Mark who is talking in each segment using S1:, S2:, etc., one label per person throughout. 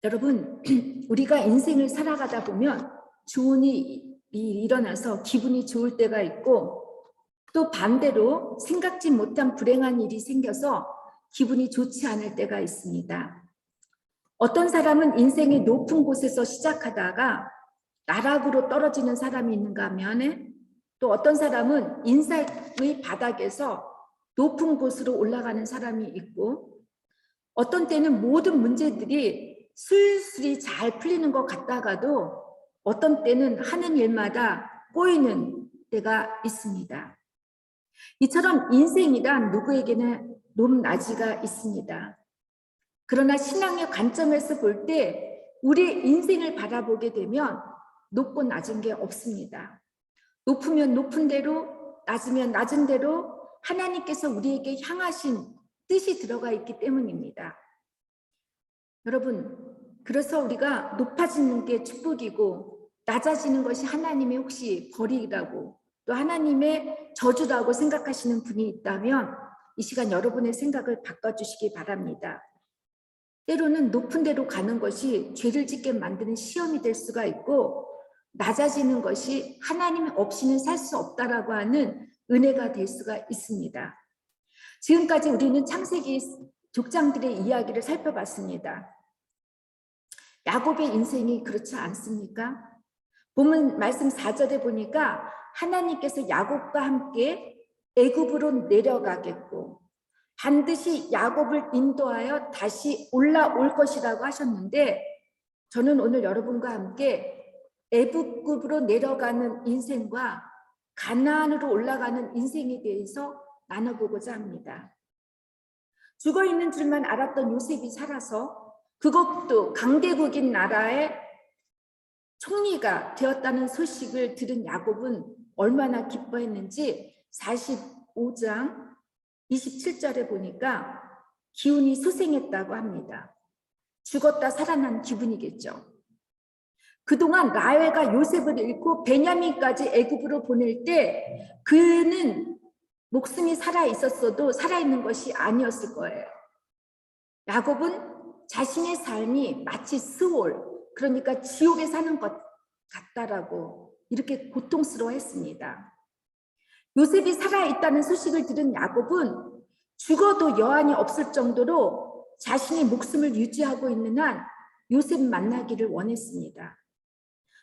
S1: 여러분, 우리가 인생을 살아가다 보면 좋은 일이 일어나서 기분이 좋을 때가 있고, 또 반대로 생각지 못한 불행한 일이 생겨서 기분이 좋지 않을 때가 있습니다. 어떤 사람은 인생의 높은 곳에서 시작하다가 나락으로 떨어지는 사람이 있는가 하면, 또 어떤 사람은 인생의 바닥에서 높은 곳으로 올라가는 사람이 있고, 어떤 때는 모든 문제들이 술술이 잘 풀리는 것 같다가도 어떤 때는 하는 일마다 꼬이는 때가 있습니다. 이처럼 인생이란 누구에게나 높낮이가 있습니다. 그러나 신앙의 관점에서 볼 때 우리 인생을 바라보게 되면 높고 낮은 게 없습니다. 높으면 높은 대로, 낮으면 낮은 대로 하나님께서 우리에게 향하신 뜻이 들어가 있기 때문입니다. 여러분, 그래서 우리가 높아지는 게 축복이고 낮아지는 것이 하나님의 혹시 벌이라고, 또 하나님의 저주라고 생각하시는 분이 있다면 이 시간 여러분의 생각을 바꿔주시기 바랍니다. 때로는 높은 데로 가는 것이 죄를 짓게 만드는 시험이 될 수가 있고, 낮아지는 것이 하나님 없이는 살 수 없다라고 하는 은혜가 될 수가 있습니다. 지금까지 우리는 창세기 족장들의 이야기를 살펴봤습니다. 야곱의 인생이 그렇지 않습니까? 본문 말씀 4절에 보니까 하나님께서 야곱과 함께 애굽으로 내려가겠고 반드시 야곱을 인도하여 다시 올라올 것이라고 하셨는데, 저는 오늘 여러분과 함께 애굽으로 내려가는 인생과 가나안으로 올라가는 인생에 대해서 나눠보고자 합니다. 죽어있는 줄만 알았던 요셉이 살아서 그것도 강대국인 나라의 총리가 되었다는 소식을 들은 야곱은 얼마나 기뻐했는지 45장 27절에 보니까 기운이 소생했다고 합니다. 죽었다 살아난 기분이겠죠. 그동안 라헬과 요셉을 잃고 베냐민까지 애굽으로 보낼 때 그는 목숨이 살아 있었어도 살아있는 것이 아니었을 거예요. 야곱은 자신의 삶이 마치 스올, 그러니까 지옥에 사는 것 같다라고 이렇게 고통스러워했습니다. 요셉이 살아있다는 소식을 들은 야곱은 죽어도 여한이 없을 정도로 자신의 목숨을 유지하고 있는 한 요셉 만나기를 원했습니다.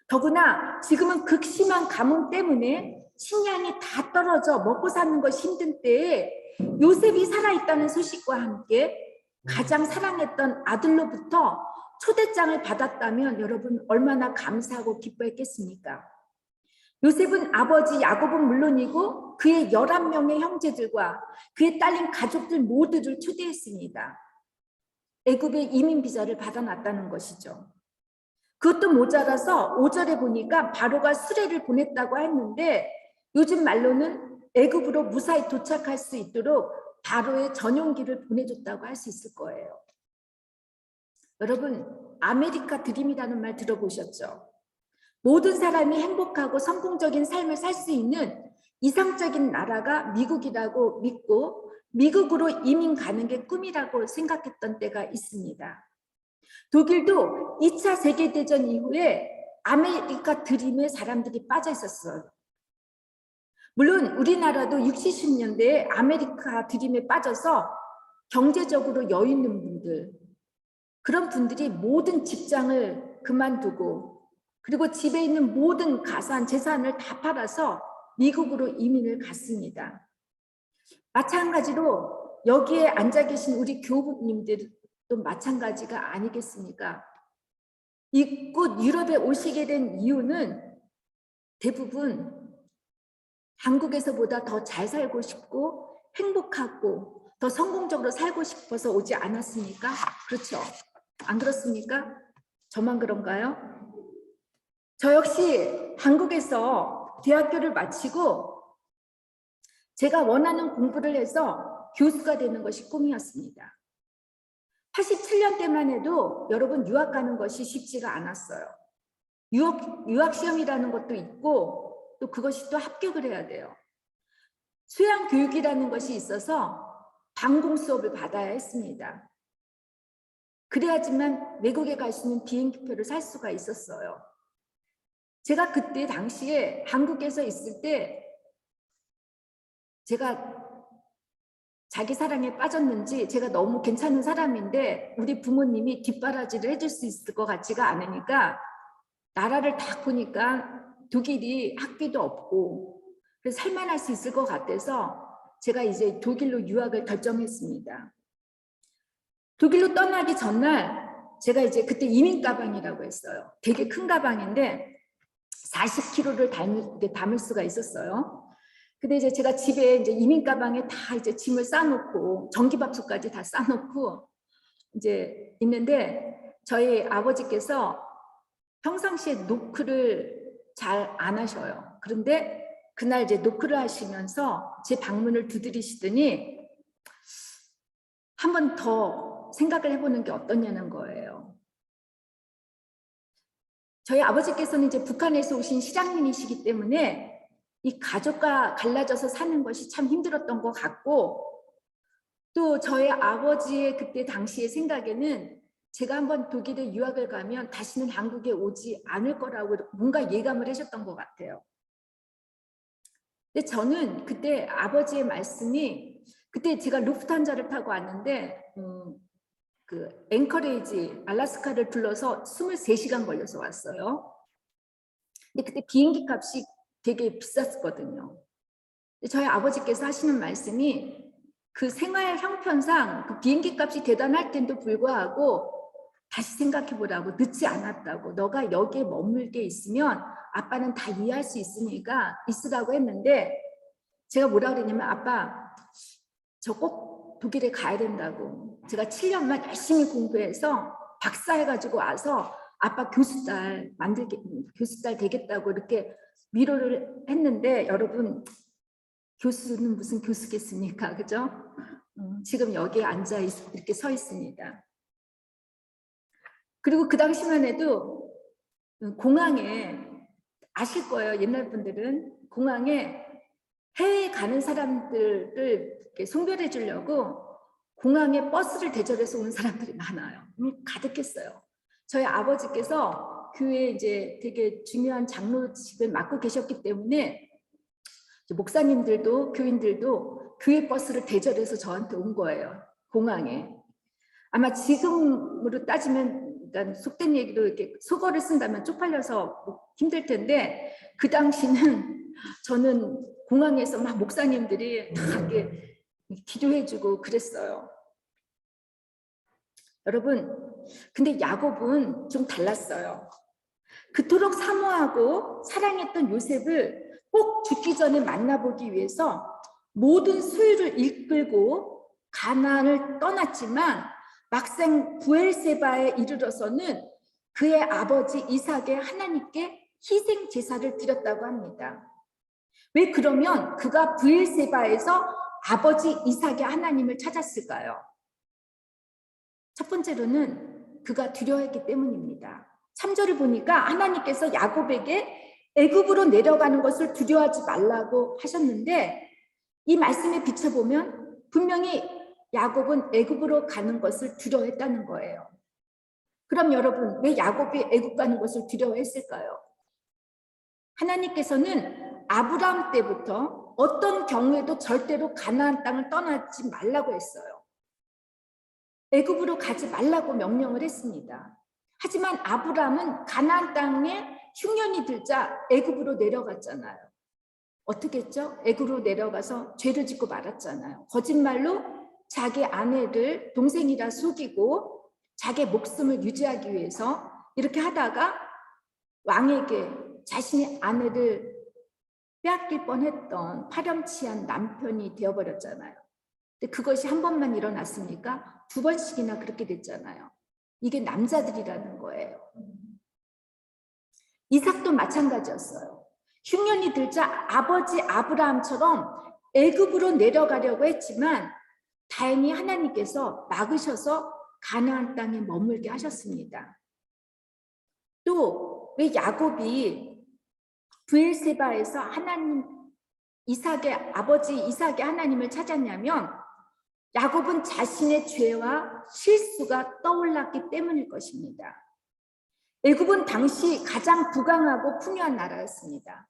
S1: 더구나 지금은 극심한 가뭄 때문에 식량이 다 떨어져 먹고 사는 것이 힘든 때에 요셉이 살아있다는 소식과 함께 가장 사랑했던 아들로부터 초대장을 받았다면 여러분 얼마나 감사하고 기뻐했겠습니까? 요셉은 아버지 야곱은 물론이고 그의 11명의 형제들과 그의 딸린 가족들 모두를 초대했습니다. 애굽의 이민 비자를 받아놨다는 것이죠. 그것도 모자라서 5절에 보니까 바로가 수레를 보냈다고 했는데, 요즘 말로는 애굽으로 무사히 도착할 수 있도록 바로의 전용기를 보내줬다고 할 수 있을 거예요. 여러분, 아메리카 드림이라는 말 들어보셨죠? 모든 사람이 행복하고 성공적인 삶을 살 수 있는 이상적인 나라가 미국이라고 믿고 미국으로 이민 가는 게 꿈이라고 생각했던 때가 있습니다. 독일도 2차 세계대전 이후에 아메리카 드림에 사람들이 빠져 있었어요. 물론 우리나라도 60, 70년대에 아메리카 드림에 빠져서 경제적으로 여유 있는 분들, 그런 분들이 모든 직장을 그만두고 그리고 집에 있는 모든 가산, 재산을 다 팔아서 미국으로 이민을 갔습니다. 마찬가지로 여기에 앉아 계신 우리 교부님들도 마찬가지가 아니겠습니까? 이곳 유럽에 오시게 된 이유는 대부분 한국에서보다 더 잘 살고 싶고 행복하고 더 성공적으로 살고 싶어서 오지 않았습니까? 그렇죠? 안 그렇습니까? 저만 그런가요? 저 역시 한국에서 대학교를 마치고 제가 원하는 공부를 해서 교수가 되는 것이 꿈이었습니다. 87년 때만 해도 여러분 유학 가는 것이 쉽지가 않았어요. 유학 시험이라는 것도 있고 또 그것이 또 합격을 해야 돼요. 수양 교육이라는 것이 있어서 방공 수업을 받아야 했습니다. 그래야지만 외국에 갈 수 있는 비행기표를 살 수가 있었어요. 제가 그때 당시에 한국에서 있을 때 제가 자기 사랑에 빠졌는지 제가 너무 괜찮은 사람인데 우리 부모님이 뒷바라지를 해줄 수 있을 것 같지가 않으니까 나라를 다 보니까 독일이 학비도 없고 그래서 살만할 수 있을 것 같아서 제가 이제 독일로 유학을 결정했습니다. 독일로 떠나기 전날 제가 이제 그때 이민 가방이라고 했어요. 되게 큰 가방인데 40kg를 담을 수가 있었어요. 근데 이제 제가 집에 이제 이민 가방에 다 이제 짐을 싸놓고 전기밥솥까지 다 싸놓고 이제 있는데 저희 아버지께서 평상시에 노크를 잘 안 하셔요. 그런데 그날 이제 노크를 하시면서 제 방문을 두드리시더니 한 번 더 생각을 해보는 게 어떠냐는 거예요. 저희 아버지께서는 이제 북한에서 오신 시장님이시기 때문에 이 가족과 갈라져서 사는 것이 참 힘들었던 것 같고 또 저희 아버지의 그때 당시의 생각에는 제가 한번 독일에 유학을 가면 다시는 한국에 오지 않을 거라고 뭔가 예감을 하셨던 것 같아요. 근데 저는 그때 아버지의 말씀이 그때 제가 루프트한자를 타고 왔는데 그 앵커레이지 알래스카를 불러서 23시간 걸려서 왔어요. 근데 그때 비행기 값이 되게 비쌌거든요. 저희 아버지께서 하시는 말씀이 그 생활 형편상 그 비행기 값이 대단할 텐데도 불구하고 다시 생각해보라고 늦지 않았다고 너가 여기에 머물게 있으면 아빠는 다 이해할 수 있으니까 있으라고 했는데 제가 뭐라 그랬냐면 아빠 저 꼭 독일에 가야 된다고 제가 7년만 열심히 공부해서 박사해가지고 와서 아빠 교수딸 되겠다고 이렇게 위로를 했는데 여러분 교수는 무슨 교수겠습니까? 그죠? 지금 여기에 앉아 이렇게 서 있습니다. 그리고 그 당시만 해도 공항에 아실 거예요. 옛날 분들은 공항에 해외에 가는 사람들을 이렇게 송별해 주려고 공항에 버스를 대절해서 온 사람들이 많아요. 가득했어요. 저희 아버지께서 교회에 이제 되게 중요한 장로직을 맡고 계셨기 때문에 목사님들도 교인들도 교회 버스를 대절해서 저한테 온 거예요. 공항에. 아마 지금으로 따지면 그러니까 속된 얘기로 이렇게 속어를 쓴다면 쪽팔려서 힘들 텐데 그 당시는 저는 공항에서 막 목사님들이 다 이렇게 기도해주고 그랬어요. 여러분, 근데 야곱은 좀 달랐어요. 그토록 사모하고 사랑했던 요셉을 꼭 죽기 전에 만나보기 위해서 모든 소유를 이끌고 가나안을 떠났지만 막상 부엘세바에 이르러서는 그의 아버지 이삭의 하나님께 희생 제사를 드렸다고 합니다. 왜 그러면 그가 부엘세바에서 아버지 이삭의 하나님을 찾았을까요? 첫 번째로는 그가 두려워했기 때문입니다. 3절을 보니까 하나님께서 야곱에게 애굽으로 내려가는 것을 두려워하지 말라고 하셨는데 이 말씀에 비춰보면 분명히 야곱은 애굽으로 가는 것을 두려워했다는 거예요. 그럼 여러분 왜 야곱이 애굽 가는 것을 두려워했을까요? 하나님께서는 아브라함 때부터 어떤 경우에도 절대로 가나안 땅을 떠나지 말라고 했어요. 애굽으로 가지 말라고 명령을 했습니다. 하지만 아브라함은 가나안 땅에 흉년이 들자 애굽으로 내려갔잖아요. 어떻게 했죠? 애굽으로 내려가서 죄를 짓고 말았잖아요. 거짓말로 자기 아내를 동생이라 속이고 자기 목숨을 유지하기 위해서 이렇게 하다가 왕에게 자신의 아내를 빼앗길 뻔했던 파렴치한 남편이 되어버렸잖아요. 근데 그것이 한 번만 일어났습니까? 2번씩이나 그렇게 됐잖아요. 이게 남자들이라는 거예요. 이삭도 마찬가지였어요. 흉년이 들자 아버지 아브라함처럼 애굽으로 내려가려고 했지만 다행히 하나님께서 막으셔서 가나안 땅에 머물게 하셨습니다. 또 왜 야곱이 브엘세바에서 하나님 이삭의 아버지 이삭의 하나님을 찾았냐면 야곱은 자신의 죄와 실수가 떠올랐기 때문일 것입니다. 애굽은 당시 가장 부강하고 풍요한 나라였습니다.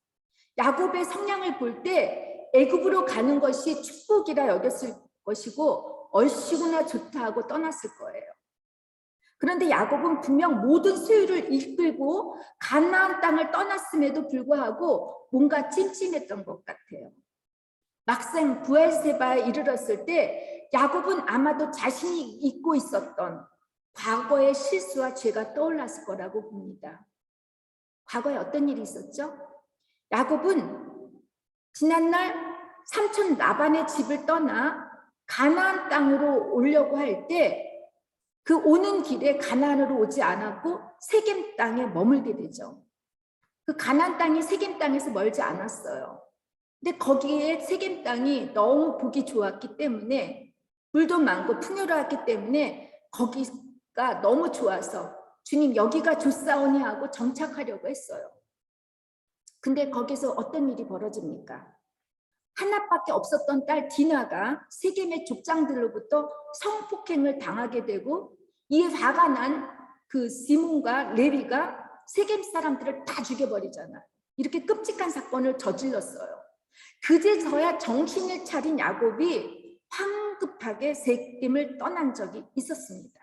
S1: 야곱의 성향을 볼 때 애굽으로 가는 것이 축복이라 여겼을 것이고 얼씨구나 좋다 하고 떠났을 거예요. 그런데 야곱은 분명 모든 소유를 이끌고 가나안 땅을 떠났음에도 불구하고 뭔가 찜찜했던 것 같아요. 막상 브엘세바에 이르렀을 때 야곱은 아마도 자신이 잊고 있었던 과거의 실수와 죄가 떠올랐을 거라고 봅니다. 과거에 어떤 일이 있었죠? 야곱은 지난날 삼촌 라반의 집을 떠나 가나안 땅으로 오려고 할 때 그 오는 길에 가나안으로 오지 않았고 세겜 땅에 머물게 되죠. 그 가나안 땅이 세겜 땅에서 멀지 않았어요. 근데 거기에 세겜 땅이 너무 보기 좋았기 때문에 물도 많고 풍요로웠기 때문에 거기가 너무 좋아서 주님 여기가 좋사오니 하고 정착하려고 했어요. 근데 거기서 어떤 일이 벌어집니까? 하나밖에 없었던 딸 디나가 세겜의 족장들로부터 성폭행을 당하게 되고 이에 화가 난 그 시몬과 레위가 세겜 사람들을 다 죽여버리잖아. 이렇게 끔찍한 사건을 저질렀어요. 그제서야 정신을 차린 야곱이 황급하게 세겜을 떠난 적이 있었습니다.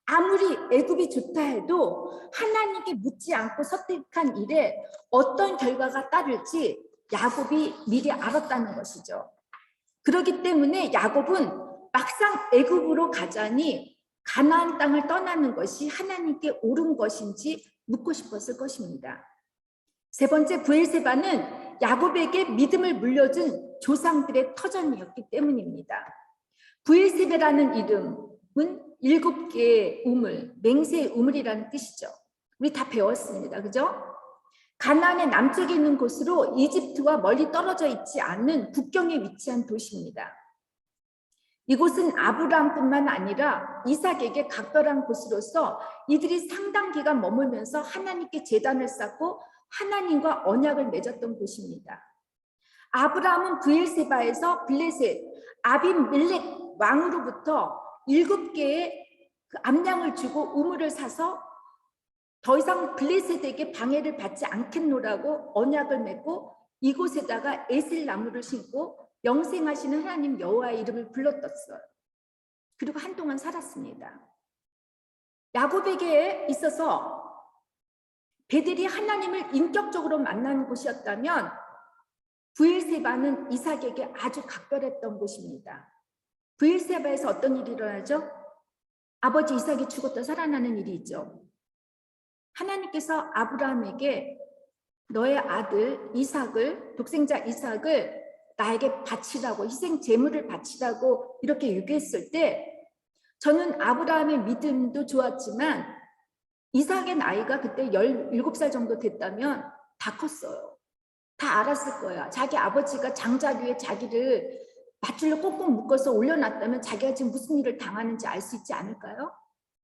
S1: 아무리 애굽이 좋다 해도 하나님께 묻지 않고 선택한 일에 어떤 결과가 따를지 야곱이 미리 알았다는 것이죠. 그렇기 때문에 야곱은 막상 애굽으로 가자니 가나안 땅을 떠나는 것이 하나님께 옳은 것인지 묻고 싶었을 것입니다. 세 번째, 브엘세바는 야곱에게 믿음을 물려준 조상들의 터전이었기 때문입니다. 브엘세바라는 이름은 7개의 우물, 맹세의 우물이라는 뜻이죠. 우리 다 배웠습니다. 그죠? 가나안의 남쪽에 있는 곳으로 이집트와 멀리 떨어져 있지 않는 국경에 위치한 도시입니다. 이곳은 아브라함뿐만 아니라 이삭에게 각별한 곳으로서 이들이 상당 기간 머물면서 하나님께 제단을 쌓고 하나님과 언약을 맺었던 곳입니다. 아브라함은 브엘세바에서 블레셋 아비멜렉 왕으로부터 7개의 그 암양을 주고 우물을 사서 더 이상 블레셋에게 방해를 받지 않겠노라고 언약을 맺고 이곳에다가 에셀 나무를 심고 영생하시는 하나님 여호와의 이름을 불렀었어요. 그리고 한동안 살았습니다. 야곱에게 있어서 베델이 하나님을 인격적으로 만나는 곳이었다면 브엘세바는 이삭에게 아주 각별했던 곳입니다. 브엘세바에서 어떤 일이 일어나죠? 아버지 이삭이 죽었다 살아나는 일이 있죠. 하나님께서 아브라함에게 너의 아들 이삭을, 독생자 이삭을 나에게 바치라고, 희생 제물을 바치라고 이렇게 유기했을 때 저는 아브라함의 믿음도 좋았지만 이삭의 나이가 그때 17살 정도 됐다면 다 컸어요. 다 알았을 거야. 자기 아버지가 장작 위에 자기를 밧줄로 꽁꽁 묶어서 올려놨다면 자기가 지금 무슨 일을 당하는지 알 수 있지 않을까요?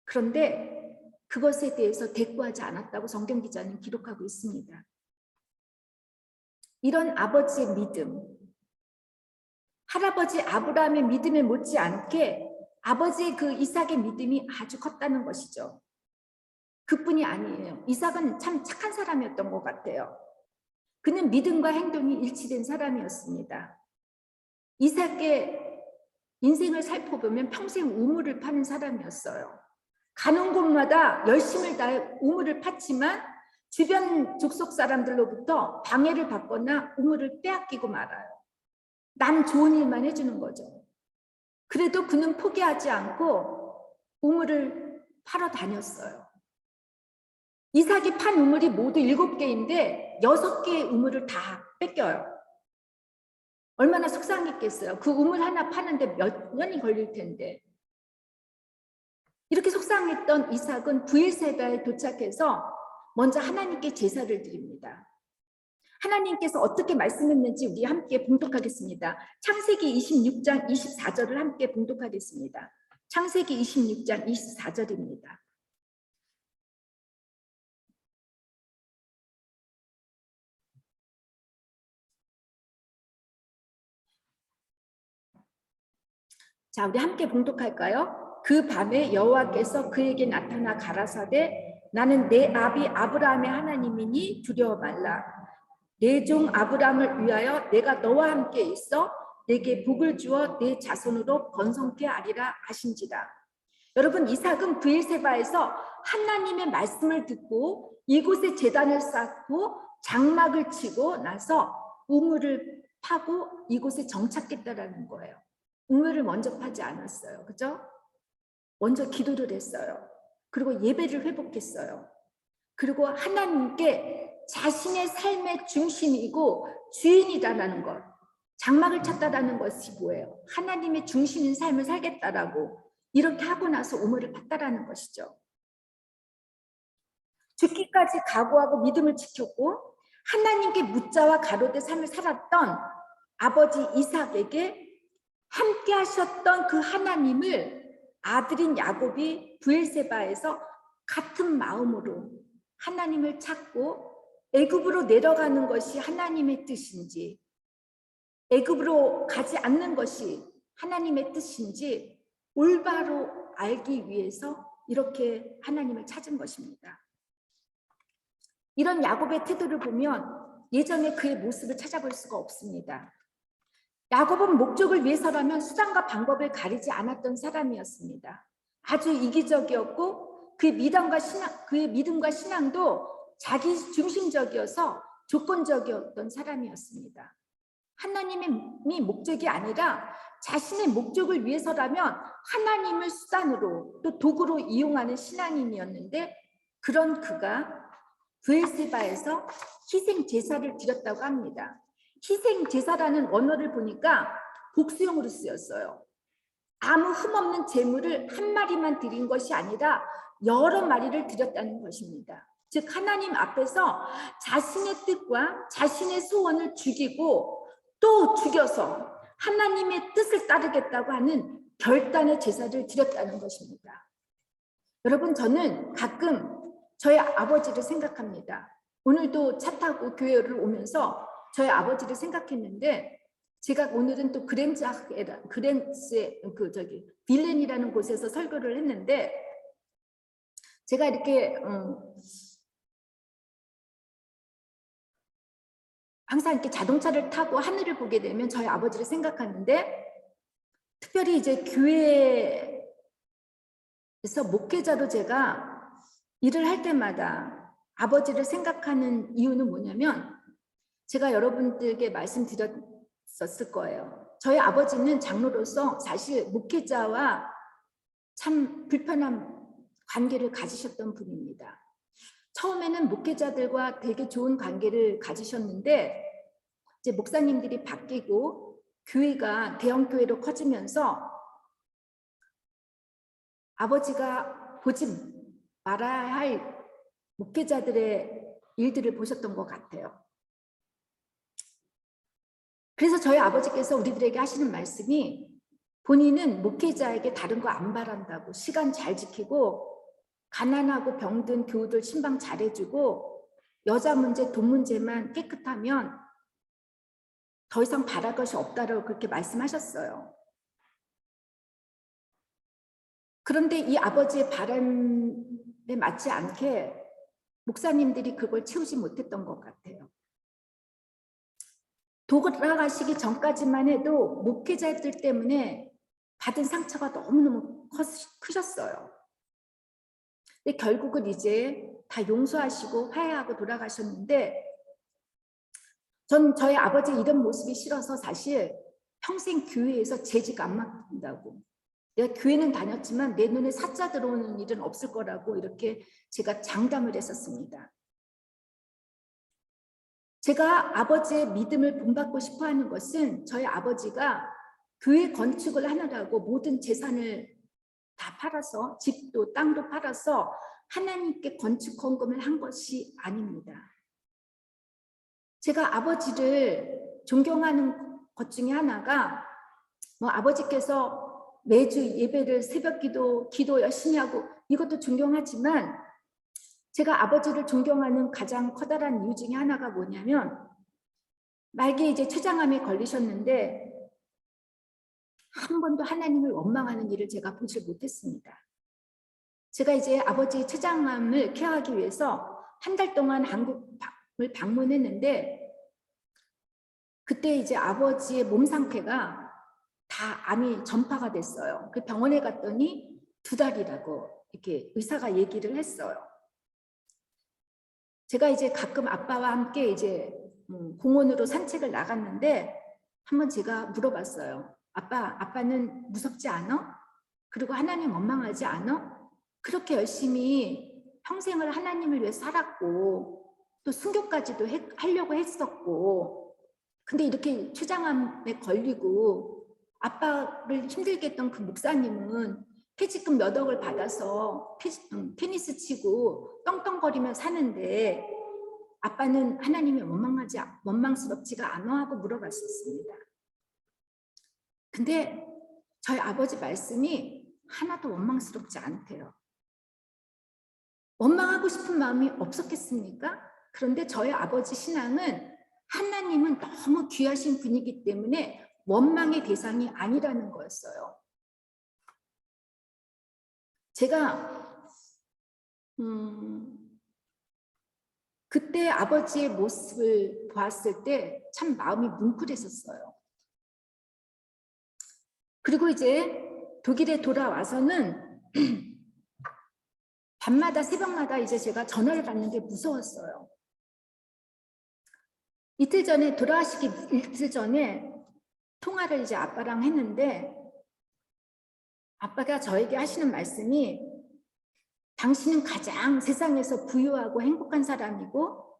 S1: 그런데 그것에 대해서 대꾸하지 않았다고 성경 기자는 기록하고 있습니다. 이런 아버지의 믿음, 할아버지 아브라함의 믿음에 못지않게 아버지의 그 이삭의 믿음이 아주 컸다는 것이죠. 그뿐이 아니에요. 이삭은 참 착한 사람이었던 것 같아요. 그는 믿음과 행동이 일치된 사람이었습니다. 이삭의 인생을 살펴보면 평생 우물을 파는 사람이었어요. 가는 곳마다 열심을 다해 우물을 팠지만 주변 족속 사람들로부터 방해를 받거나 우물을 빼앗기고 말아요. 남 좋은 일만 해주는 거죠. 그래도 그는 포기하지 않고 우물을 파러 다녔어요. 이삭이 판 우물이 모두 7개인데 6개의 우물을 다 뺏겨요. 얼마나 속상했겠어요. 그 우물 하나 파는데 몇 년이 걸릴 텐데. 이렇게 속상했던 이삭은 브엘세바에 도착해서 먼저 하나님께 제사를 드립니다. 하나님께서 어떻게 말씀했는지 우리 함께 봉독하겠습니다. 창세기 26장 24절을 함께 봉독하겠습니다. 창세기 26장 24절입니다. 자, 우리 함께 봉독할까요? 그 밤에 여호와께서 그에게 나타나 가라사대 나는 내 아비 아브라함의 하나님이니 두려워 말라. 내 종 아브라함을 위하여 내가 너와 함께 있어 내게 복을 주어 내 자손으로 번성케 하리라 하신지라. 여러분, 이삭은 브엘세바에서 하나님의 말씀을 듣고 이곳에 제단을 쌓고 장막을 치고 나서 우물을 파고 이곳에 정착했다라는 거예요. 우물을 먼저 파지 않았어요. 그죠? 먼저 기도를 했어요. 그리고 예배를 회복했어요. 그리고 하나님께 자신의 삶의 중심이고 주인이다라는 것, 장막을 쳤다라는 것이 뭐예요? 하나님의 중심인 삶을 살겠다라고 이렇게 하고 나서 우물을 팠다라는 것이죠. 죽기까지 각오하고 믿음을 지켰고 하나님께 묻자와 가로되 삶을 살았던 아버지 이삭에게 함께 하셨던 그 하나님을 아들인 야곱이 브엘세바에서 같은 마음으로 하나님을 찾고 애굽으로 내려가는 것이 하나님의 뜻인지 애굽으로 가지 않는 것이 하나님의 뜻인지 올바로 알기 위해서 이렇게 하나님을 찾은 것입니다. 이런 야곱의 태도를 보면 예전에 그의 모습을 찾아볼 수가 없습니다. 야곱은 목적을 위해서라면 수단과 방법을 가리지 않았던 사람이었습니다. 아주 이기적이었고 그의 믿음과 신앙도 자기 중심적이어서 조건적이었던 사람이었습니다. 하나님의 목적이 아니라 자신의 목적을 위해서라면 하나님을 수단으로 또 도구로 이용하는 신앙인이었는데 그런 그가 브엘세바에서 희생 제사를 드렸다고 합니다. 희생 제사라는 원어를 보니까 복수형으로 쓰였어요. 아무 흠없는 제물을 한 마리만 드린 것이 아니라 여러 마리를 드렸다는 것입니다. 즉 하나님 앞에서 자신의 뜻과 자신의 소원을 죽이고 또 죽여서 하나님의 뜻을 따르겠다고 하는 결단의 제사를 드렸다는 것입니다. 여러분, 저는 가끔 저희 아버지를 생각합니다. 오늘도 차 타고 교회를 오면서 저희 아버지를 생각했는데 제가 오늘은 또 빌렌이라는 곳에서 설교를 했는데 제가 이렇게 항상 이렇게 자동차를 타고 하늘을 보게 되면 저희 아버지를 생각하는데 특별히 이제 교회에서 목회자로 제가 일을 할 때마다 아버지를 생각하는 이유는 뭐냐면 제가 여러분들께 말씀드렸었을 거예요. 저희 아버지는 장로로서 사실 목회자와 참 불편한 관계를 가지셨던 분입니다. 처음에는 목회자들과 되게 좋은 관계를 가지셨는데 이제 목사님들이 바뀌고 교회가 대형 교회로 커지면서 아버지가 보지 말아야 할 목회자들의 일들을 보셨던 것 같아요. 그래서 저희 아버지께서 우리들에게 하시는 말씀이 본인은 목회자에게 다른 거 안 바란다고 시간 잘 지키고 가난하고 병든 교우들 신방 잘해주고 여자 문제, 돈 문제만 깨끗하면 더 이상 바랄 것이 없다라고 그렇게 말씀하셨어요. 그런데 이 아버지의 바람에 맞지 않게 목사님들이 그걸 채우지 못했던 것 같아요. 돌아가시기 전까지만 해도 목회자들 때문에 받은 상처가 너무너무 크셨어요. 근데 결국은 이제 다 용서하시고 화해하고 돌아가셨는데 전 저희 아버지 이런 모습이 싫어서 사실 평생 교회에서 재직 안 맡는다고, 내가 교회는 다녔지만 내 눈에 사자 들어오는 일은 없을 거라고 이렇게 제가 장담을 했었습니다. 제가 아버지의 믿음을 본받고 싶어 하는 것은 저희 아버지가 교회 건축을 하느라고 모든 재산을 다 팔아서 집도 땅도 팔아서 하나님께 건축 헌금을 한 것이 아닙니다. 제가 아버지를 존경하는 것 중에 하나가 아버지께서 매주 예배를 새벽 기도 열심히 하고 이것도 존경하지만 제가 아버지를 존경하는 가장 커다란 이유 중에 하나가 뭐냐면 말기에 이제 췌장암에 걸리셨는데 한 번도 하나님을 원망하는 일을 제가 보질 못했습니다. 제가 이제 아버지의 췌장암을 케어하기 위해서 한 달 동안 한국을 방문했는데 그때 이제 아버지의 몸 상태가 다 암이 전파가 됐어요. 그 병원에 갔더니 2달이라고 이렇게 의사가 얘기를 했어요. 제가 이제 가끔 아빠와 함께 이제 공원으로 산책을 나갔는데 한번 제가 물어봤어요. 아빠는 무섭지 않아? 그리고 하나님 원망하지 않아? 그렇게 열심히 평생을 하나님을 위해 살았고 또 순교까지도 하려고 했었고 근데 이렇게 췌장암에 걸리고 아빠를 힘들게 했던 그 목사님은 폐지금 몇 억을 받아서 테니스 치고 떵떵거리며 사는데 아빠는 하나님이 원망스럽지가 않아 하고 물어봤었습니다. 근데 저희 아버지 말씀이 하나도 원망스럽지 않대요. 원망하고 싶은 마음이 없었겠습니까? 그런데 저희 아버지 신앙은 하나님은 너무 귀하신 분이기 때문에 원망의 대상이 아니라는 거였어요. 제가 그때 아버지의 모습을 보았을 때 참 마음이 뭉클했었어요. 그리고 이제 독일에 돌아와서는 밤마다 새벽마다 이제 제가 전화를 받는 게 무서웠어요. 돌아가시기 이틀 전에 통화를 이제 아빠랑 했는데 아빠가 저에게 하시는 말씀이 당신은 가장 세상에서 부유하고 행복한 사람이고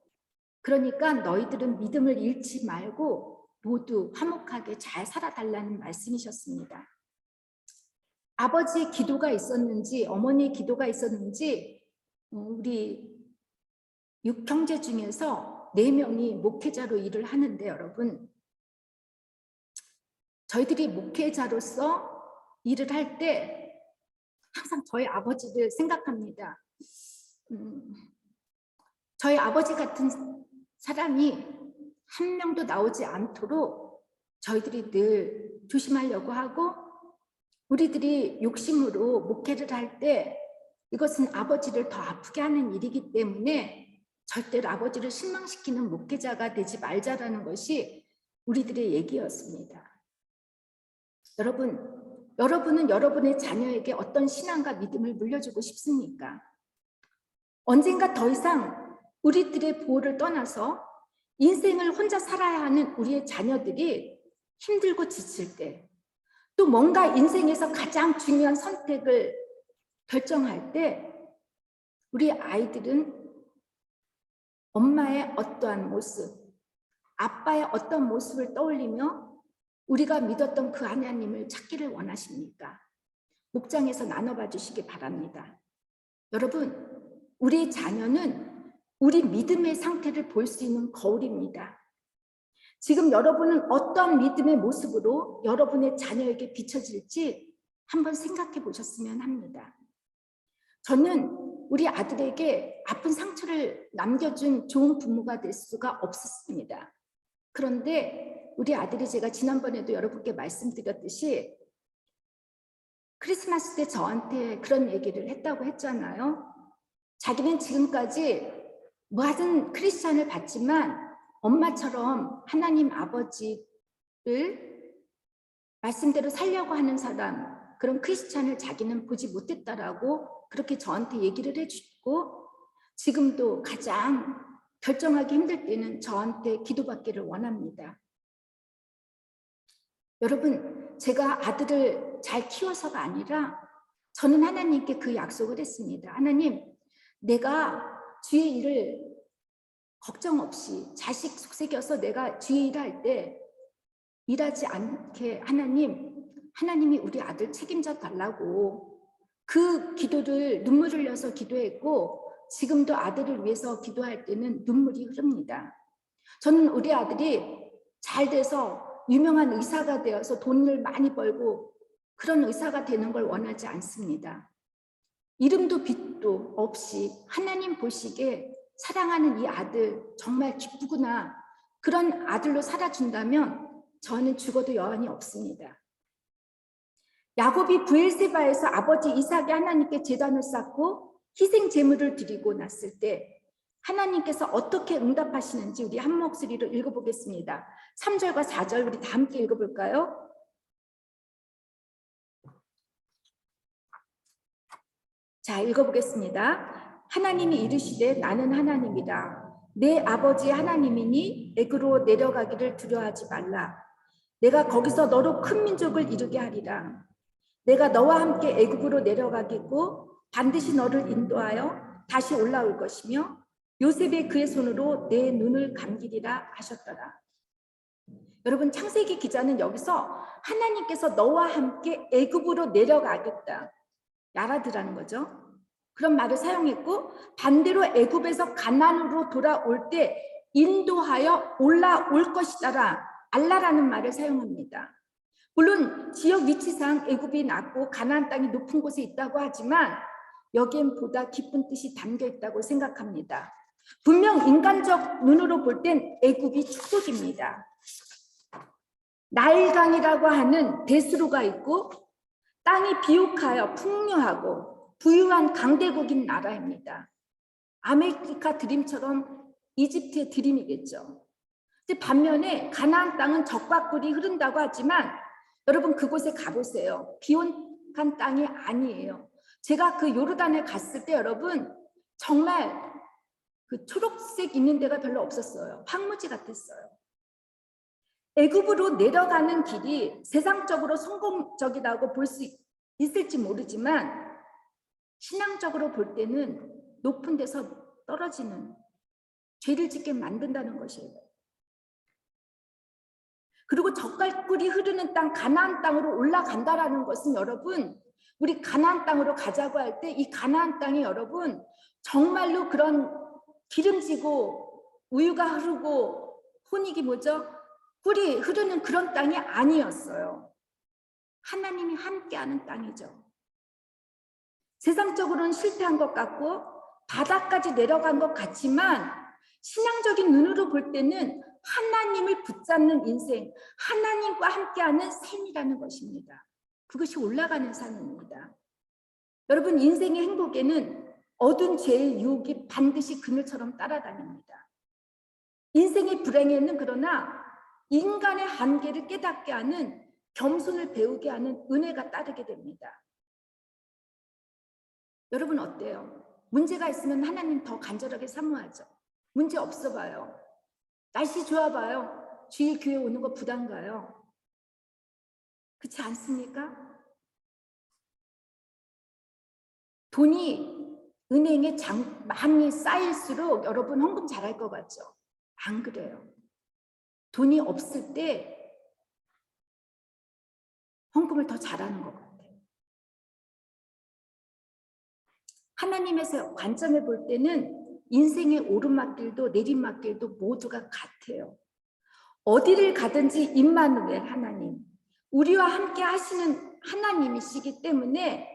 S1: 그러니까 너희들은 믿음을 잃지 말고 모두 화목하게 잘 살아달라는 말씀이셨습니다. 아버지의 기도가 있었는지 어머니의 기도가 있었는지 우리 6형제 중에서 4명이 목회자로 일을 하는데 여러분 저희들이 목회자로서 일을 할 때 항상 저희 아버지를 생각합니다. 저희 아버지 같은 사람이 한 명도 나오지 않도록 저희들이 늘 조심하려고 하고 우리들이 욕심으로 목회를 할 때 이것은 아버지를 더 아프게 하는 일이기 때문에 절대로 아버지를 실망시키는 목회자가 되지 말자라는 것이 우리들의 얘기였습니다. 여러분은 여러분의 자녀에게 어떤 신앙과 믿음을 물려주고 싶습니까? 언젠가 더 이상 우리들의 보호를 떠나서 인생을 혼자 살아야 하는 우리의 자녀들이 힘들고 지칠 때 또 뭔가 인생에서 가장 중요한 선택을 결정할 때 우리 아이들은 엄마의 어떠한 모습, 아빠의 어떤 모습을 떠올리며 우리가 믿었던 그 하나님을 찾기를 원하십니까? 목장에서 나눠봐 주시기 바랍니다. 여러분, 우리 자녀는 우리 믿음의 상태를 볼 수 있는 거울입니다. 지금 여러분은 어떤 믿음의 모습으로 여러분의 자녀에게 비춰질지 한번 생각해 보셨으면 합니다. 저는 우리 아들에게 아픈 상처를 남겨준 좋은 부모가 될 수가 없었습니다. 그런데 우리 아들이 제가 지난번에도 여러분께 말씀드렸듯이 크리스마스 때 저한테 그런 얘기를 했다고 했잖아요. 자기는 지금까지 모든 크리스찬을 봤지만 엄마처럼 하나님 아버지를 말씀대로 살려고 하는 사람, 그런 크리스찬을 자기는 보지 못했다라고 그렇게 저한테 얘기를 해주고 지금도 가장 결정하기 힘들 때는 저한테 기도받기를 원합니다. 여러분, 제가 아들을 잘 키워서가 아니라 저는 하나님께 그 약속을 했습니다. 하나님, 내가 주의 일을 걱정 없이 자식 속삭여서 내가 주의 일을 할 때 일하지 않게 하나님이 우리 아들 책임져 달라고 그 기도를 눈물 흘려서 기도했고 지금도 아들을 위해서 기도할 때는 눈물이 흐릅니다. 저는 우리 아들이 잘 돼서 유명한 의사가 되어서 돈을 많이 벌고 그런 의사가 되는 걸 원하지 않습니다. 이름도 빛도 없이 하나님 보시기에 사랑하는 이 아들 정말 기쁘구나, 그런 아들로 살아준다면 저는 죽어도 여한이 없습니다. 야곱이 브엘세바에서 아버지 이삭이 하나님께 제단을 쌓고 희생 제물을 드리고 났을 때 하나님께서 어떻게 응답하시는지 우리 한 목소리로 읽어보겠습니다. 3절과 4절 우리 다 함께 읽어볼까요? 자, 읽어보겠습니다. 하나님이 이르시되 나는 하나님이라. 내 아버지 하나님이니 애굽으로 내려가기를 두려워하지 말라. 내가 거기서 너로 큰 민족을 이루게 하리라. 내가 너와 함께 애굽으로 내려가겠고 반드시 너를 인도하여 다시 올라올 것이며 요셉의 그의 손으로 내 눈을 감기리라 하셨더라. 여러분, 창세기 기자는 여기서 하나님께서 너와 함께 애굽으로 내려가겠다, 알아두라는 거죠. 그런 말을 사용했고 반대로 애굽에서 가나안으로 돌아올 때 인도하여 올라올 것이다라, 알라라는 말을 사용합니다. 물론 지역 위치상 애굽이 낮고 가나안 땅이 높은 곳에 있다고 하지만 여기엔 보다 깊은 뜻이 담겨 있다고 생각합니다. 분명 인간적 눈으로 볼 땐 애굽이 축복입니다. 나일강이라고 하는 대수로가 있고 땅이 비옥하여 풍요하고 부유한 강대국인 나라입니다. 아메리카 드림처럼 이집트의 드림이겠죠. 반면에 가나안 땅은 적과 꿀이 흐른다고 하지만 여러분, 그곳에 가보세요. 비옥한 땅이 아니에요. 제가 그 요르단에 갔을 때 여러분, 정말 그 초록색 있는 데가 별로 없었어요. 황무지 같았어요. 애굽으로 내려가는 길이 세상적으로 성공적이라고 볼 수 있을지 모르지만 신앙적으로 볼 때는 높은 데서 떨어지는, 죄를 짓게 만든다는 것이에요. 그리고 젓갈꿀이 흐르는 땅, 가나안 땅으로 올라간다라는 것은 여러분, 우리 가나안 땅으로 가자고 할 때 이 가나안 땅이 여러분 정말로 그런 기름지고 우유가 흐르고 혼익이 뭐죠? 꿀이 흐르는 그런 땅이 아니었어요. 하나님이 함께하는 땅이죠. 세상적으로는 실패한 것 같고 바닥까지 내려간 것 같지만 신앙적인 눈으로 볼 때는 하나님을 붙잡는 인생, 하나님과 함께하는 삶이라는 것입니다. 그것이 올라가는 삶입니다. 여러분, 인생의 행복에는 어두운 죄의 유혹이 반드시 그늘처럼 따라다닙니다. 인생의 불행에는 그러나 인간의 한계를 깨닫게 하는, 겸손을 배우게 하는 은혜가 따르게 됩니다. 여러분 어때요? 문제가 있으면 하나님 더 간절하게 사모하죠. 문제 없어 봐요. 날씨 좋아 봐요. 주일 교회 오는 거 부담 가요. 그렇지 않습니까? 돈이 은행에 많이 쌓일수록 여러분 헌금 잘할 것 같죠? 안 그래요. 돈이 없을 때 헌금을 더 잘하는 것 같아요. 하나님의 관점에 볼 때는 인생의 오르막길도 내리막길도 모두가 같아요. 어디를 가든지 임마누엘 하나님, 우리와 함께 하시는 하나님이시기 때문에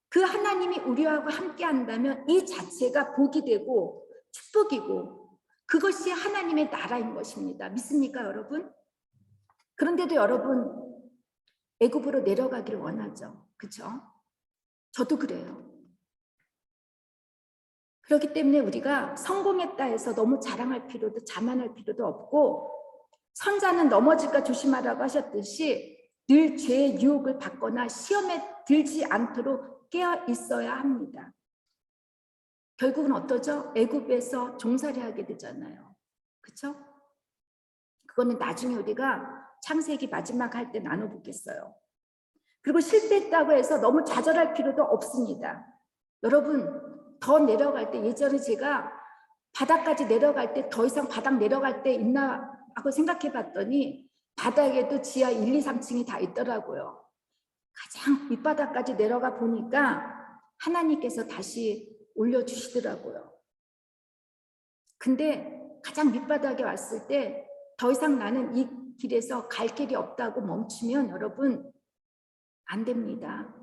S1: 그 하나님이 우리와 함께 한다면 이 자체가 복이 되고 축복이고 그것이 하나님의 나라인 것입니다. 믿습니까, 여러분? 그런데도 여러분 애굽으로 내려가기를 원하죠. 그렇죠? 저도 그래요. 그렇기 때문에 우리가 성공했다 해서 너무 자랑할 필요도 자만할 필요도 없고, 선자는 넘어질까 조심하라고 하셨듯이 늘 죄의 유혹을 받거나 시험에 들지 않도록 깨어 있어야 합니다. 결국은 어떠죠? 애굽에서 종살이 하게 되잖아요. 그렇죠? 그거는 나중에 우리가 창세기 마지막 할 때 나눠보겠어요. 그리고 실패했다고 해서 너무 좌절할 필요도 없습니다. 여러분, 더 내려갈 때, 예전에 제가 바닥까지 내려갈 때 더 이상 바닥 내려갈 때 있나 하고 생각해 봤더니 바닥에도 지하 1, 2, 3층이 다 있더라고요. 가장 밑바닥까지 내려가 보니까 하나님께서 다시 올려주시더라고요. 근데 가장 밑바닥에 왔을 때 더 이상 나는 이 길에서 갈 길이 없다고 멈추면 여러분 안 됩니다.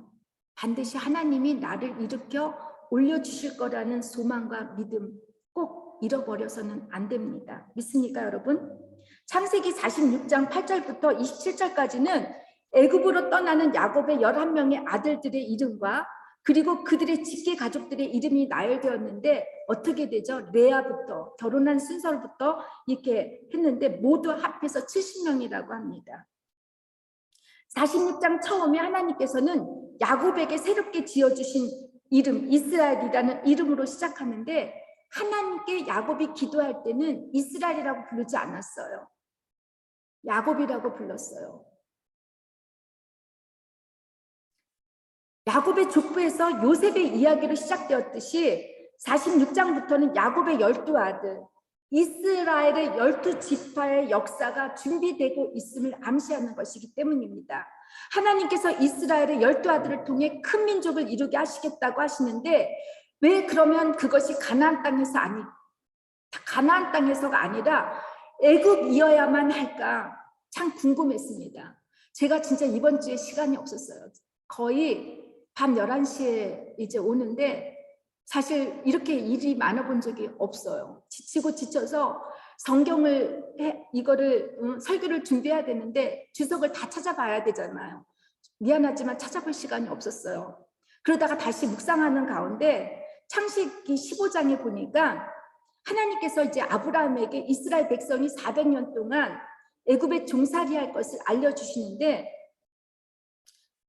S1: 반드시 하나님이 나를 일으켜 올려주실 거라는 소망과 믿음 꼭 잃어버려서는 안 됩니다. 믿습니까, 여러분? 창세기 46장 8절부터 27절까지는 애굽으로 떠나는 야곱의 11명의 아들들의 이름과 그리고 그들의 직계 가족들의 이름이 나열되었는데 어떻게 되죠? 레아부터 결혼한 순서부터 이렇게 했는데 모두 합해서 70명이라고 합니다. 46장 처음에 하나님께서는 야곱에게 새롭게 지어주신 이름 이스라엘이라는 이름으로 시작하는데 하나님께 야곱이 기도할 때는 이스라엘이라고 부르지 않았어요. 야곱이라고 불렀어요. 야곱의 족보에서 요셉의 이야기로 시작되었듯이 46장부터는 야곱의 12아들 이스라엘의 12지파의 역사가 준비되고 있음을 암시하는 것이기 때문입니다. 하나님께서 이스라엘의 12아들을 통해 큰 민족을 이루게 하시겠다고 하시는데 왜 그러면 그것이 가나안 땅에서가 아니라 애굽이어야만 할까 참 궁금했습니다. 제가 진짜 이번 주에 시간이 없었어요. 거의 밤 11시에 이제 오는데 사실 이렇게 일이 많아 본 적이 없어요. 지치고 지쳐서 성경을 설교를 준비해야 되는데 주석을 다 찾아봐야 되잖아요. 미안하지만 찾아볼 시간이 없었어요. 그러다가 다시 묵상하는 가운데 창세기 15장에 보니까 하나님께서 이제 아브라함에게 이스라엘 백성이 400년 동안 애굽에 종살이 할 것을 알려주시는데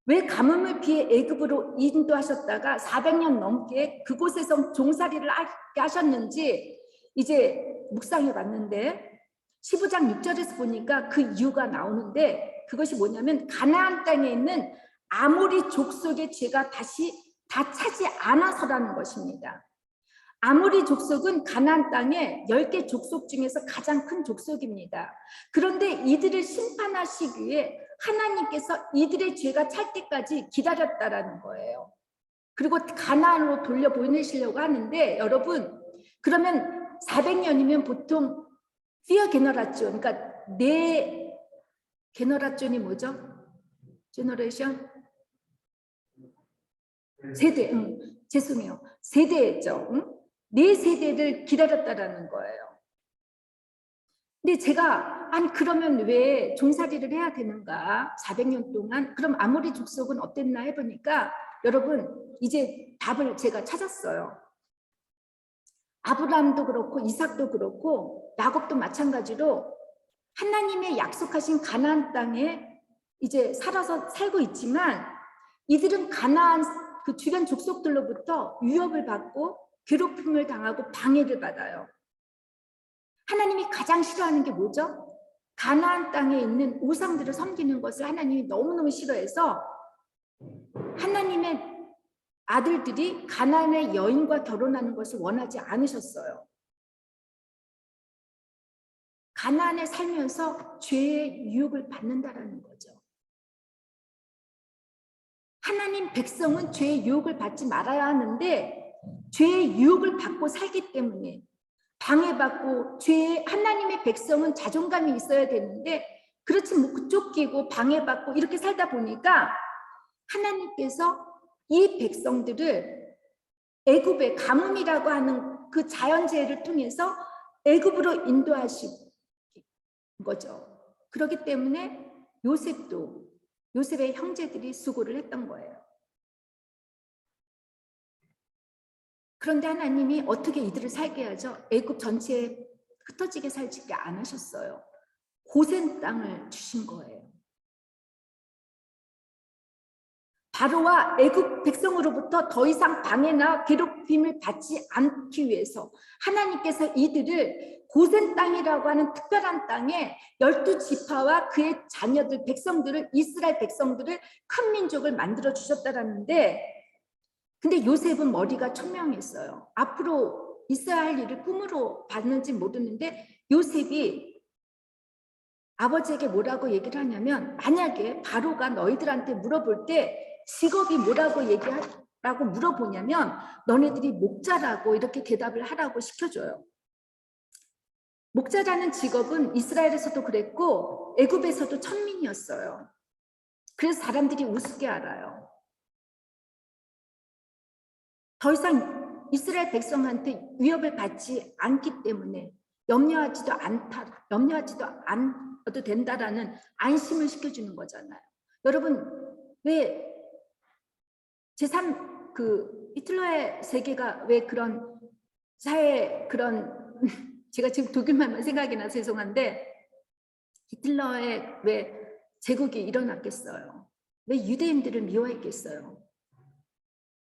S1: 왜 가뭄을 피해 애굽으로 인도하셨다가 400년 넘게 그곳에서 종살이를 하게 하셨는지 이제 묵상해 봤는데 15장 6절에서 보니까 그 이유가 나오는데 그것이 뭐냐면 가나안 땅에 있는 아모리 족속의 죄가 다시 다 차지 않아서라는 것입니다. 아모리 족속은 가나안 땅의 10개 족속 중에서 가장 큰 족속입니다. 그런데 이들을 심판하시기 위해 하나님께서 이들의 죄가 찰 때까지 기다렸다라는 거예요. 그리고 가나안으로 돌려보내시려고 하는데 여러분 그러면 400년이면 보통 피어 게너라존 그러니까 네 게너라존이 뭐죠? 제너레이션? 세대 죄송해요. 세대죠. 네 세대를 기다렸다라는 거예요. 근데 제가 아니 그러면 왜 종살이를 해야 되는가 400년 동안 그럼 아모리 족속은 어땠나 해보니까 여러분 이제 답을 제가 찾았어요. 아브라함도 그렇고 이삭도 그렇고 야곱도 마찬가지로 하나님의 약속하신 가나안 땅에 이제 살고 있지만 이들은 가나안 그 주변 족속들로부터 위협을 받고 괴롭힘을 당하고 방해를 받아요. 하나님이 가장 싫어하는 게 뭐죠? 가나안 땅에 있는 우상들을 섬기는 것을 하나님이 너무너무 싫어해서 하나님의 아들들이 가나안의 여인과 결혼하는 것을 원하지 않으셨어요. 가나안에 살면서 죄의 유혹을 받는다라는 거죠. 하나님 백성은 죄의 유혹을 받지 말아야 하는데 죄의 유혹을 받고 살기 때문에 방해받고 하나님의 백성은 자존감이 있어야 되는데 그렇지 못 쫓기고 방해받고 이렇게 살다 보니까 하나님께서 이 백성들을 애굽의 가뭄이라고 하는 그 자연재해를 통해서 애굽으로 인도하신 거죠. 그렇기 때문에 요셉의 형제들이 수고를 했던 거예요. 그런데 하나님이 어떻게 이들을 살게 하죠? 애굽 전체에 흩어지게 살지 않으셨어요. 고센 땅을 주신 거예요. 바로와 애굽 백성으로부터 더 이상 방해나 괴롭힘을 받지 않기 위해서 하나님께서 이들을 고센 땅이라고 하는 특별한 땅에 12지파와 그의 자녀들 백성들을 이스라엘 백성들을 큰 민족을 만들어 주셨다라는데 근데 요셉은 머리가 총명했어요. 앞으로 있어야 할 일을 꿈으로 봤는지 모르는데 요셉이 아버지에게 뭐라고 얘기를 하냐면 만약에 바로가 너희들한테 물어볼 때 직업이 뭐라고 얘기하라고 물어보냐면 너네들이 목자라고 이렇게 대답을 하라고 시켜줘요. 목자라는 직업은 이스라엘에서도 그랬고 애굽에서도 천민이었어요. 그래서 사람들이 우습게 알아요. 더 이상 이스라엘 백성한테 위협을 받지 않기 때문에 염려하지도 않아도 된다라는 안심을 시켜주는 거잖아요. 여러분 왜 제3 그 히틀러의 세계가 왜 그런 사회 그런 제가 지금 독일말만 생각이 나서 죄송한데 히틀러의 왜 제국이 일어났겠어요? 왜 유대인들을 미워했겠어요?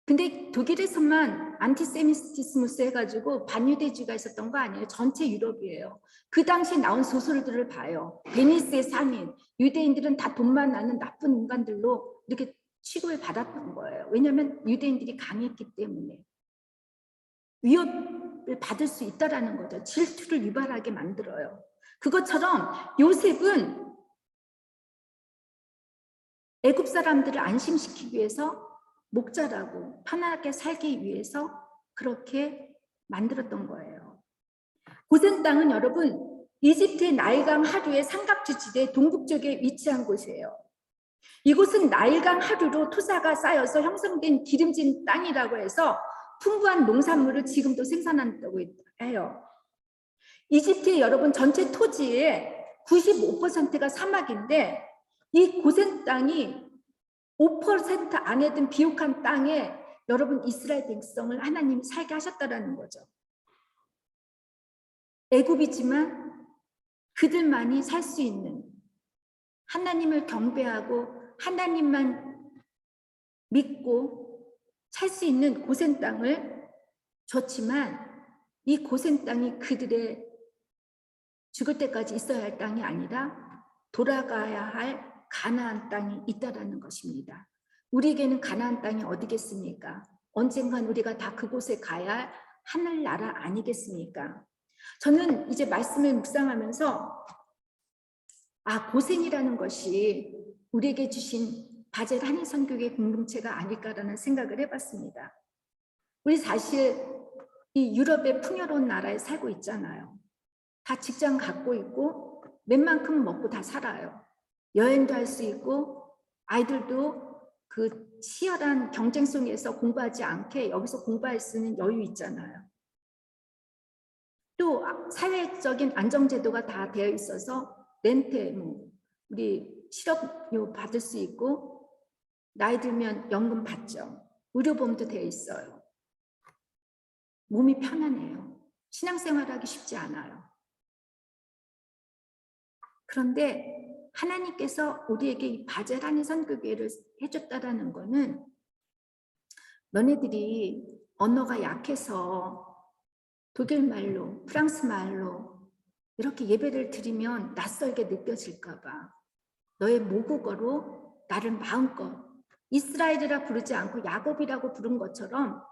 S1: 근데 독일에서만 안티세미티스무스 해가지고 반유대주의가 있었던 거 아니에요? 전체 유럽이에요. 그 당시 나온 소설들을 봐요. 베니스의 상인, 유대인들은 다 돈만 나는 나쁜 인간들로 이렇게 취급을 받았던 거예요. 왜냐하면 유대인들이 강했기 때문에. 위협을 받을 수 있다라는 거죠. 질투를 유발하게 만들어요. 그것처럼 요셉은 애굽 사람들을 안심시키기 위해서 목자라고 편하게 살기 위해서 그렇게 만들었던 거예요. 고센 땅은 여러분 이집트의 나일강 하류의 삼각지대 동북쪽에 위치한 곳이에요. 이곳은 나일강 하류로 토사가 쌓여서 형성된 기름진 땅이라고 해서 풍부한 농산물을 지금도 생산한다고 해요. 이집트의 여러분 전체 토지의 95%가 사막인데 이 고센 땅이 5% 안에 든 비옥한 땅에 여러분 이스라엘 백성을 하나님이 살게 하셨다라는 거죠. 애굽이지만 그들만이 살 수 있는 하나님을 경배하고 하나님만 믿고 살 수 있는 고센 땅을 줬지만 이 고센 땅이 그들의 죽을 때까지 있어야 할 땅이 아니라 돌아가야 할 가나안 땅이 있다라는 것입니다. 우리에게는 가나안 땅이 어디겠습니까? 언젠간 우리가 다 그곳에 가야 할 하늘나라 아니겠습니까? 저는 이제 말씀을 묵상하면서 고센이라는 것이 우리에게 주신 바젤 한인선교회 공동체가 아닐까라는 생각을 해봤습니다. 우리 사실 이 유럽의 풍요로운 나라에 살고 있잖아요. 다 직장 갖고 있고 웬만큼 먹고 다 살아요. 여행도 할 수 있고 아이들도 그 치열한 경쟁 속에서 공부하지 않게 여기서 공부할 수 있는 여유 있잖아요. 또 사회적인 안정제도가 다 되어 있어서 렌트, 우리 실업료 받을 수 있고 나이 들면 연금 받죠. 의료보험도 되어 있어요. 몸이 편안해요. 신앙생활하기 쉽지 않아요. 그런데 하나님께서 우리에게 이 바젤 한인 선교회를 해줬다라는 거는 너네들이 언어가 약해서 독일 말로, 프랑스 말로 이렇게 예배를 드리면 낯설게 느껴질까 봐 너의 모국어로 나를 마음껏 이스라엘이라 부르지 않고 야곱이라고 부른 것처럼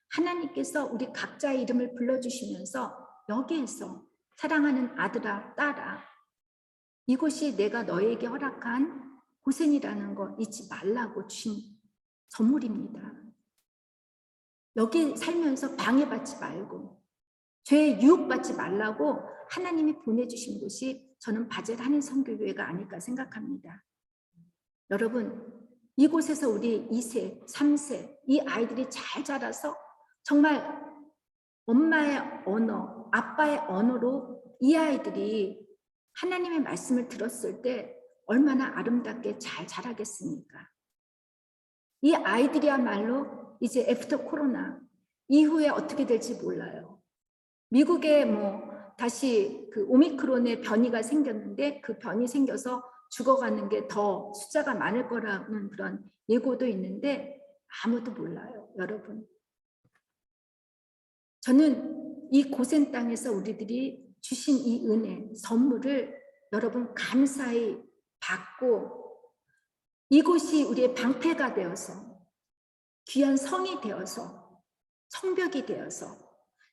S1: 하나님께서 우리 각자의 이름을 불러주시면서 여기에서 사랑하는 아들아, 딸아, 이곳이 내가 너에게 허락한 고센이라는 거 잊지 말라고 주신 선물입니다. 여기 살면서 방해받지 말고 죄에 유혹받지 말라고 하나님이 보내주신 곳이 저는 바젤 한인 선교회가 아닐까 생각합니다. 여러분 이곳에서 우리 2세, 3세 이 아이들이 잘 자라서 정말 엄마의 언어, 아빠의 언어로 이 아이들이 하나님의 말씀을 들었을 때 얼마나 아름답게 잘 자라겠습니까? 이 아이들이야말로 이제 애프터 코로나 이후에 어떻게 될지 몰라요. 미국에 다시 그 오미크론의 변이가 생겼는데 그 변이 생겨서 죽어가는 게 더 숫자가 많을 거라는 그런 예고도 있는데 아무도 몰라요, 여러분. 저는 이 고센 땅에서 우리들이 주신 이 은혜, 선물을 여러분 감사히 받고 이곳이 우리의 방패가 되어서 귀한 성이 되어서 성벽이 되어서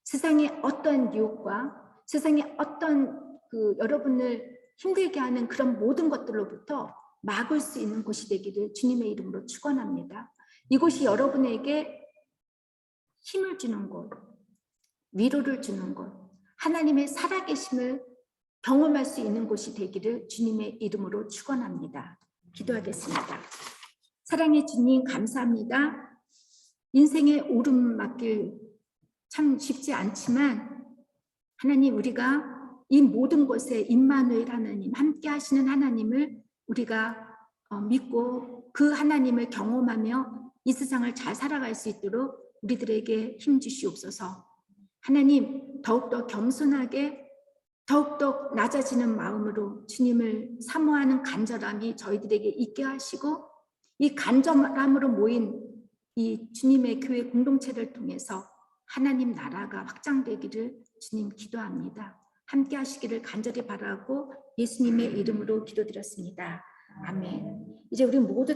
S1: 세상의 어떤 유혹과 세상의 어떤 여러분을 힘들게 하는 그런 모든 것들로부터 막을 수 있는 곳이 되기를 주님의 이름으로 축원합니다. 이곳이 여러분에게 힘을 주는 곳, 위로를 주는 곳, 하나님의 살아계심을 경험할 수 있는 곳이 되기를 주님의 이름으로 축원합니다. 기도하겠습니다. 사랑의 주님 감사합니다. 인생의 오르막길 참 쉽지 않지만 하나님 우리가 이 모든 것에 임마누엘 하나님 함께 하시는 하나님을 우리가 믿고 그 하나님을 경험하며 이 세상을 잘 살아갈 수 있도록 우리들에게 힘 주시옵소서. 하나님, 더욱더 겸손하게 더욱더 낮아지는 마음으로 주님을 사모하는 간절함이 저희들에게 있게 하시고, 이 간절함으로 모인 이 주님의 교회 공동체를 통해서 하나님 나라가 확장되기를 주님 기도합니다. 함께 하시기를 간절히 바라고 예수님의 이름으로 기도드렸습니다. 아멘. 이제 우리 모두